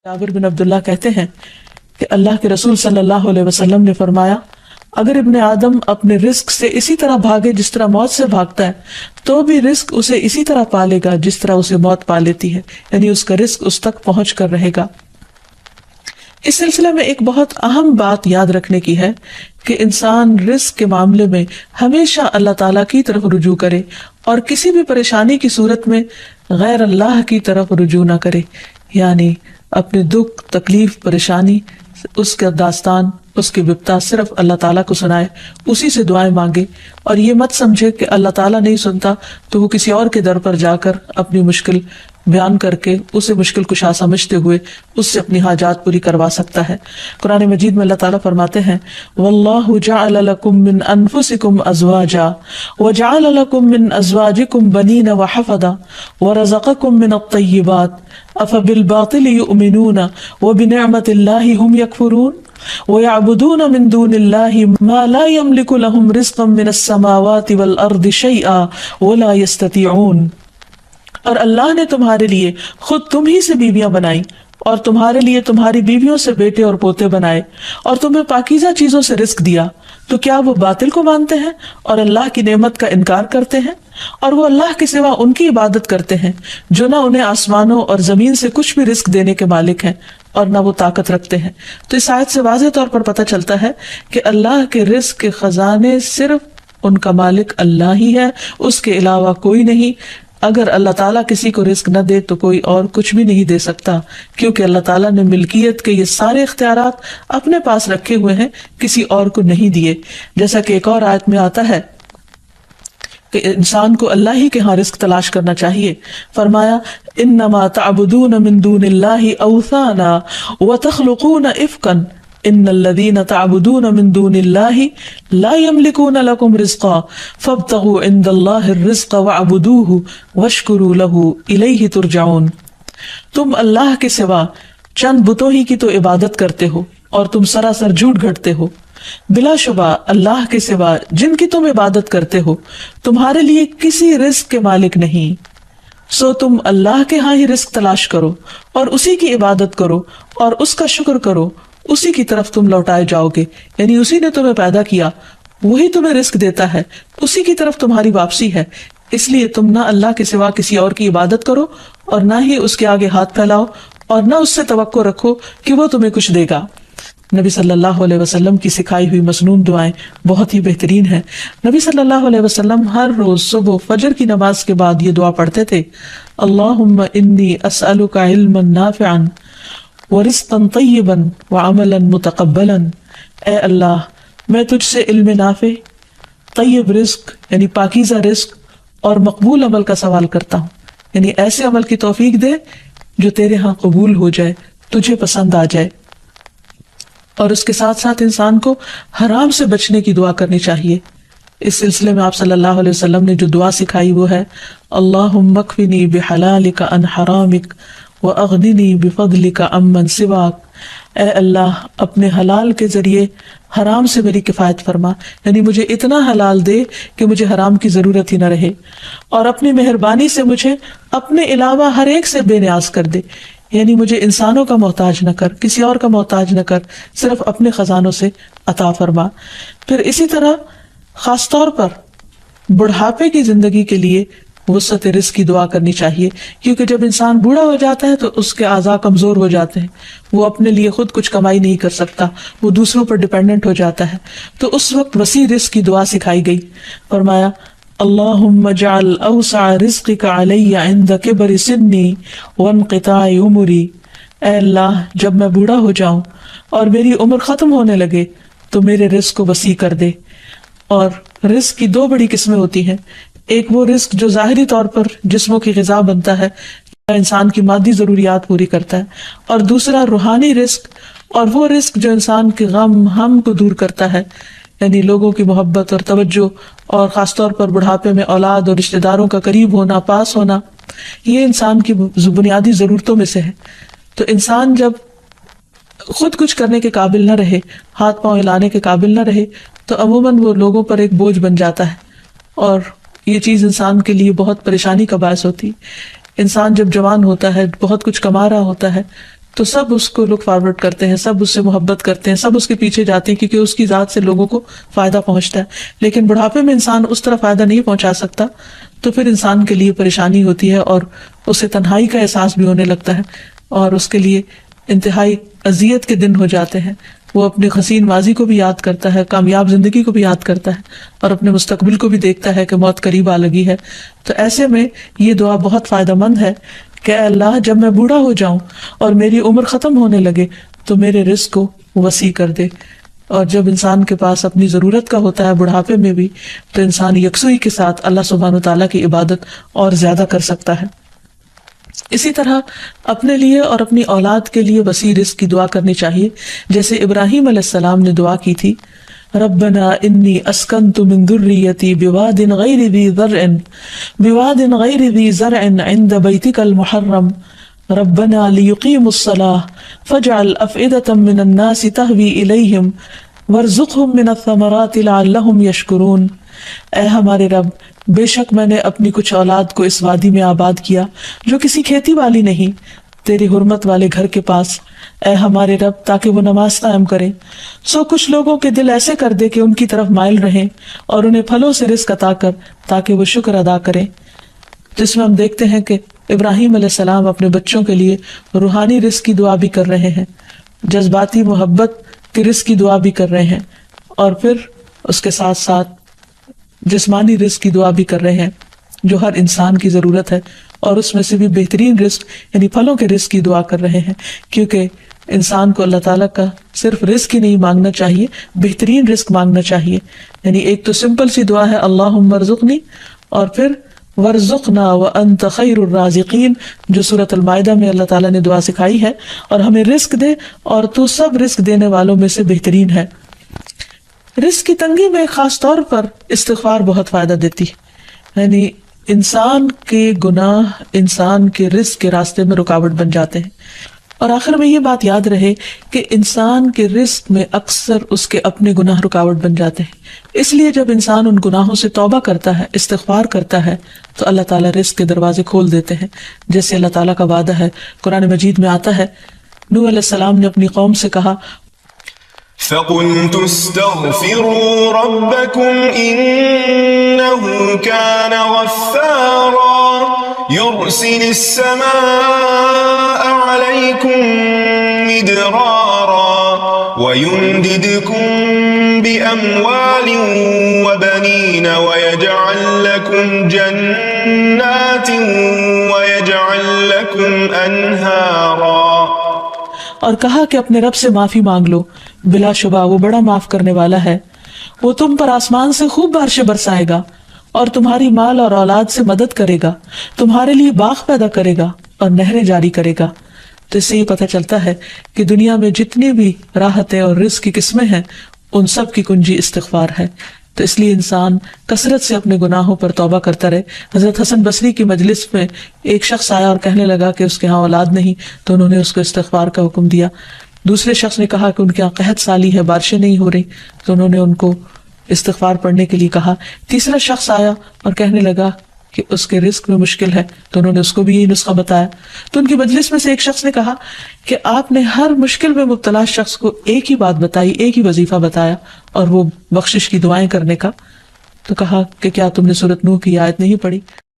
جابر بن عبداللہ کہتے ہیں کہ اللہ کے رسول صلی اللہ علیہ وسلم نے فرمایا، اگر ابن آدم اپنے رزق سے اسی طرح بھاگے جس طرح موت سے بھاگتا ہے تو بھی رزق اسے اسی طرح پالے گا جس طرح اسے موت پا لیتی ہے، یعنی اس کا رزق اس تک پہنچ کر رہے گا۔ اس سلسلے میں ایک بہت اہم بات یاد رکھنے کی ہے کہ انسان رزق کے معاملے میں ہمیشہ اللہ تعالیٰ کی طرف رجوع کرے اور کسی بھی پریشانی کی صورت میں غیر اللہ کی طرف رجوع نہ کرے، یعنی اپنے دکھ، تکلیف، پریشانی، اس کا داستان، اس کی بپتا صرف اللہ تعالیٰ کو سنائے، اسی سے دعائیں مانگے، اور یہ مت سمجھے کہ اللہ تعالیٰ نہیں سنتا تو وہ کسی اور کے در پر جا کر اپنی مشکل بیان کر کے اسے مشکل کشا سمجھتے ہوئے اس سے اپنی حاجات پوری کروا سکتا ہے۔ قرآن مجید میں اللہ تعالیٰ فرماتے ہیں، وَاللَّهُ جَعَلَ لَكُم مِّنْ أَنفُسِكُمْ أَزْوَاجًا وَجَعَلَ لَكُم مِّنْ أَزْوَاجِكُمْ بَنِينَ وَحَفَدًا وَرَزَقَكُم مِّنَ الطَّيِّبَاتِ أَفَبِالْبَاطِلِ يُؤْمِنُونَ وَبِنِعْمَةِ اللَّهِ هُمْ يَكْفُرُونَ وَيَعْبُدُونَ مِن دُونِ اللَّهِ مَا لَا يَمْلِكُ لَهُمْ رِزْقًا مِّنَ السَّمَاوَاتِ وَالْأَرْضِ شَيْئًا وَلَا يَسْتَطِيعُونَ۔ اور اللہ نے تمہارے لیے خود تم ہی سے بیویاں بنائی اور تمہارے لیے تمہاری بیویوں سے بیٹے اور پوتے بنائے اور تمہیں پاکیزہ چیزوں سے رزق دیا، تو کیا وہ باطل کو مانتے ہیں اور اللہ کی نعمت کا انکار کرتے ہیں؟ اور وہ اللہ کے سوا ان کی عبادت کرتے ہیں جو نہ انہیں آسمانوں اور زمین سے کچھ بھی رزق دینے کے مالک ہیں اور نہ وہ طاقت رکھتے ہیں۔ تو اس آیت سے واضح طور پر پتہ چلتا ہے کہ اللہ کے رزق کے خزانے صرف ان کا مالک اللہ ہی ہے، اس کے علاوہ کوئی نہیں۔ اگر اللہ تعالیٰ کسی کو رزق نہ دے تو کوئی اور کچھ بھی نہیں دے سکتا، کیونکہ اللہ تعالیٰ نے ملکیت کے یہ سارے اختیارات اپنے پاس رکھے ہوئے ہیں، کسی اور کو نہیں دیے۔ جیسا کہ ایک اور آیت میں آتا ہے کہ انسان کو اللہ ہی کے ہاں رزق تلاش کرنا چاہیے۔ فرمایا، انما تعبدون من دون اللہ اوثانا وتخلقون افکا ان الذین تعبدون من دون اللہ لا یملکون لکم رزقا فابتغوا عند اللہ الرزق واعبدوہ واشکروا لہ الیہ ترجعون۔ تم اللہ کے سوا چند بتوں ہی کی تو عبادت کرتے ہو اور تم سراسر جھوٹ گھڑتے ہو۔ بلا شبہ اللہ کے سوا جن کی تم عبادت کرتے ہو تمہارے لیے کسی رزق کے مالک نہیں، سو تم اللہ کے ہاں ہی رزق تلاش کرو اور اسی کی عبادت کرو اور اس کا شکر کرو، اسی کی طرف تم لوٹائے جاؤ گے، یعنی اسی نے تمہیں پیدا کیا، وہی تمہیں رزق دیتا ہے، اسی کی طرف تمہاری واپسی ہے۔ اس لیے تم نہ اللہ کے سوا کسی اور کی عبادت کرو اور نہ ہی اس کے آگے ہاتھ پھیلاؤ اور نہ اس سے توقع رکھو کہ وہ تمہیں کچھ دے گا۔ نبی صلی اللہ علیہ وسلم کی سکھائی ہوئی مسنون دعائیں بہت ہی بہترین ہیں۔ نبی صلی اللہ علیہ وسلم ہر روز صبح فجر کی نماز کے بعد یہ دعا پڑھتے تھے، اللہم انی اسألک علما نافعا ورزقا طیبا وعملا متقبلا۔ اے اللہ، میں تجھ سے علم نافع، طیب رزق یعنی پاکیزہ رزق اور مقبول عمل کا سوال کرتا ہوں، یعنی ایسے عمل کی توفیق دے جو تیرے ہاں قبول ہو جائے، تجھے پسند آ جائے۔ اور اس کے ساتھ ساتھ انسان کو حرام سے بچنے کی دعا کرنی چاہیے۔ اس سلسلے میں آپ صلی اللہ علیہ وسلم نے جو دعا سکھائی وہ ہے، اللہم اکفنی بحلالک عن حرامک وَأَغْنِنِي بِفَضْلِكَ عَمَّنْ سِوَاكَ۔ اے اللہ، اپنے حلال کے ذریعے حرام سے میری کفایت فرما، یعنی مجھے اتنا حلال دے کہ مجھے حرام کی ضرورت ہی نہ رہے، اور اپنی مہربانی سے مجھے اپنے علاوہ ہر ایک سے بے نیاز کر دے، یعنی مجھے انسانوں کا محتاج نہ کر، کسی اور کا محتاج نہ کر، صرف اپنے خزانوں سے عطا فرما۔ پھر اسی طرح خاص طور پر بڑھاپے کی زندگی کے لیے وسعت رزق کی دعا کرنی چاہیے، کیونکہ جب انسان بوڑھا ہو جاتا ہے تو اس کے اعضاء کمزور ہو جاتے ہیں، وہ اپنے لیے خود کچھ کمائی نہیں کر سکتا، وہ دوسروں پر ڈیپینڈنٹ ہو جاتا ہے، تو اس وقت وسیع رزق کی دعا سکھائی گئی۔ فرمایا، اللہم اجعل اوسع رزقک علی عند کبر سنی وانقطاع عمری۔ اے اللہ، جب میں بوڑھا ہو جاؤں اور میری عمر ختم ہونے لگے تو میرے رزق کو وسیع کر دے۔ اور رزق کی دو بڑی قسمیں ہوتی ہیں، ایک وہ رزق جو ظاہری طور پر جسموں کی غذا بنتا ہے، انسان کی مادی ضروریات پوری کرتا ہے، اور دوسرا روحانی رزق، اور وہ رزق جو انسان کے غم ہم کو دور کرتا ہے، یعنی لوگوں کی محبت اور توجہ، اور خاص طور پر بڑھاپے میں اولاد اور رشتہ داروں کا قریب ہونا، پاس ہونا، یہ انسان کی بنیادی ضرورتوں میں سے ہے۔ تو انسان جب خود کچھ کرنے کے قابل نہ رہے، ہاتھ پاؤں ہلانے کے قابل نہ رہے، تو عموماً وہ لوگوں پر ایک بوجھ بن جاتا ہے، اور یہ چیز انسان کے لیے بہت پریشانی کا باعث ہوتی۔ انسان جب جوان ہوتا ہے، بہت کچھ کما رہا ہوتا ہے، تو سب اس کو لک فارورڈ کرتے ہیں، سب اس سے محبت کرتے ہیں، سب اس کے پیچھے جاتے ہیں، کیونکہ اس کی ذات سے لوگوں کو فائدہ پہنچتا ہے. لیکن بڑھاپے میں انسان اس طرح فائدہ نہیں پہنچا سکتا، تو پھر انسان کے لیے پریشانی ہوتی ہے اور اسے تنہائی کا احساس بھی ہونے لگتا ہے، اور اس کے لیے انتہائی اذیت کے دن ہو جاتے ہیں. وہ اپنے حسین ماضی کو بھی یاد کرتا ہے، کامیاب زندگی کو بھی یاد کرتا ہے، اور اپنے مستقبل کو بھی دیکھتا ہے کہ موت قریب آ لگی ہے. تو ایسے میں یہ دعا بہت فائدہ مند ہے کہ اے اللہ جب میں بوڑھا ہو جاؤں اور میری عمر ختم ہونے لگے تو میرے رزق کو وسیع کر دے. اور جب انسان کے پاس اپنی ضرورت کا ہوتا ہے بڑھاپے میں بھی، تو انسان یکسوئی کے ساتھ اللہ سبحانہ وتعالیٰ کی عبادت اور زیادہ کر سکتا ہے. اسی طرح اپنے لیے اور اپنی اولاد کے لیے وسیع رزق کی دعا کرنی چاہیے، جیسے ابراہیم علیہ السلام نے دعا کی تھی، ربنا انی اسکنت من ذریتی بواد غیر ذی زرع عند بیتک المحرم ربنا لیقیموا الصلاة فاجعل افئدة من الناس تہوی الیہم وارزقہم من الثمرات لعلہم یشکرون. اے ہمارے رب، بے شک میں نے اپنی کچھ اولاد کو اس وادی میں آباد کیا جو کسی کھیتی والی نہیں، تیری حرمت والے گھر کے پاس، اے ہمارے رب، تاکہ وہ نماز قائم کریں. سو کچھ لوگوں کے دل ایسے کر دے کہ ان کی طرف مائل رہیں، اور انہیں پھلوں سے رزق عطا کر تاکہ وہ شکر ادا کریں. جس میں ہم دیکھتے ہیں کہ ابراہیم علیہ السلام اپنے بچوں کے لیے روحانی رزق کی دعا بھی کر رہے ہیں، جذباتی محبت کی رزق کی دعا بھی کر رہے ہیں، اور پھر اس کے ساتھ ساتھ جسمانی رزق کی دعا بھی کر رہے ہیں جو ہر انسان کی ضرورت ہے، اور اس میں سے بھی بہترین رزق یعنی پھلوں کے رزق کی دعا کر رہے ہیں. کیونکہ انسان کو اللہ تعالیٰ کا صرف رزق ہی نہیں مانگنا چاہیے، بہترین رزق مانگنا چاہیے. یعنی ایک تو سمپل سی دعا ہے اللہم ارزقنی، اور پھر وارزقنا وانت خیر الرازقین، جو سورۃ المائدہ میں اللہ تعالیٰ نے دعا سکھائی ہے، اور ہمیں رزق دے اور تو سب رزق دینے والوں میں سے بہترین ہے. رزق کی تنگی میں خاص طور پر استغفار بہت فائدہ دیتی ہے. یعنی انسان کے گناہ انسان کے رزق کے راستے میں رکاوٹ بن جاتے ہیں. اور آخر میں یہ بات یاد رہے کہ انسان کے رزق میں اکثر اس کے اپنے گناہ رکاوٹ بن جاتے ہیں. اس لیے جب انسان ان گناہوں سے توبہ کرتا ہے، استغفار کرتا ہے، تو اللہ تعالیٰ رزق کے دروازے کھول دیتے ہیں، جیسے اللہ تعالیٰ کا وعدہ ہے. قرآن مجید میں آتا ہے، نوح علیہ السلام نے اپنی قوم سے کہا، فَقُلْتُ اسْتَغْفِرُوا رَبَّكُمْ إِنَّهُ كَانَ غَفَّارًا يُرْسِلِ السَّمَاءَ عَلَيْكُمْ مِدْرَارًا وَيُمْدِدْكُمْ بِأَمْوَالٍ وَبَنِينَ وَيَجْعَلْ لَكُمْ جَنَّاتٍ وَيَجْعَلْ لَكُمْ أَنْهَارًا. اور کہا کہ اپنے رب سے معافی مانگ لو، بلا شبہ وہ بڑا معاف کرنے والا ہے. وہ تم پر آسمان سے خوب بارشیں برسائے گا، اور تمہاری مال اور اولاد سے مدد کرے گا، تمہارے لیے باغ پیدا کرے گا اور نہریں جاری کرے گا. تو اس سے یہ پتہ چلتا ہے کہ دنیا میں جتنی بھی راحتیں اور رزق کی قسمیں ہیں، ان سب کی کنجی استغفار ہے. تو اس لیے انسان کثرت سے اپنے گناہوں پر توبہ کرتا رہے. حضرت حسن بصری کی مجلس میں ایک شخص آیا اور کہنے لگا کہ اس کے ہاں اولاد نہیں، تو انہوں نے اس کو استغفار کا حکم دیا. دوسرے شخص نے کہا کہ ان کے یہاں قحط سالی ہے، بارشیں نہیں ہو رہی، تو انہوں نے ان کو استغفار پڑھنے کے لیے کہا. تیسرا شخص آیا اور کہنے لگا کہ اس کے رزق میں مشکل ہے، تو انہوں نے اس کو بھی یہی نسخہ بتایا. تو ان کی مجلس میں سے ایک شخص نے کہا کہ آپ نے ہر مشکل میں مبتلا شخص کو ایک ہی بات بتائی، ایک ہی وظیفہ بتایا، اور وہ بخشش کی دعائیں کرنے کا. تو کہا کہ کیا تم نے سورۃ نوح کی آیت نہیں پڑھی؟